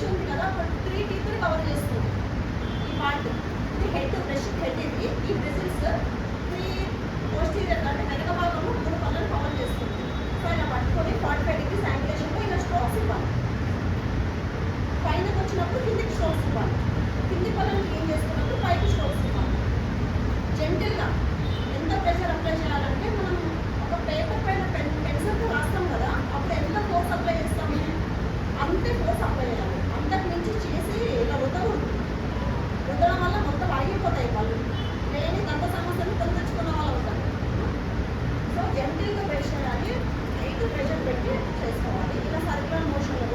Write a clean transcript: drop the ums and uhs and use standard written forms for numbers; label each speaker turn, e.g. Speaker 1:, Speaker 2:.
Speaker 1: Brush ఉంది కదా, ఒక 3 టీత్ని కవర్ చేస్తుంది ఈ పార్ట్. ఇది హెడ్, బ్రష్ హెడ్. ఇది ఈ బ్రిజిల్స్ 3 పోస్టీరియర్ అంటే వెనక భాగంలో 3 పళ్ళను కవర్ చేస్తుంది. సో ఇలా పట్టుకొని 45 డిగ్రీస్ యాంగులేషన్లో ఇలా స్ట్రోక్స్ ఇవ్వాలి. పైనకి వచ్చినప్పుడు కిందికి స్ట్రోక్స్ ఇవ్వాలి. కింది పళ్ళను క్లీన్ చేసుకున్నప్పుడు పైకి స్ట్రోక్స్ ఇవ్వాలి. జెంటిల్గా ఎంత ప్రెషర్ అప్లై చేయాలంటే మనం ఒక పేపర్ పైన పెన్సిల్తో రాస్తాం కదా, అప్పుడు ఎంత ఫోర్స్ అప్లై చేస్తాము అంతే ఫోర్స్ అప్లై చేయాలి. అంతకు మించి చేసి ఇలా రుద్దకూడదు. రుద్దడం వల్ల మొత్తం ఆగిపోతాయి పళ్ళు. లేని దంత సమస్యలు కొని తెచ్చుకున్న వాళ్ళు అవుతారు. సో జెంటిల్గా ప్రెషర్ చేయాలి, లైట్ ప్రెషర్ పెట్టి చేసుకోవాలి. ఇలా సర్క్యులర్ మోషన్లో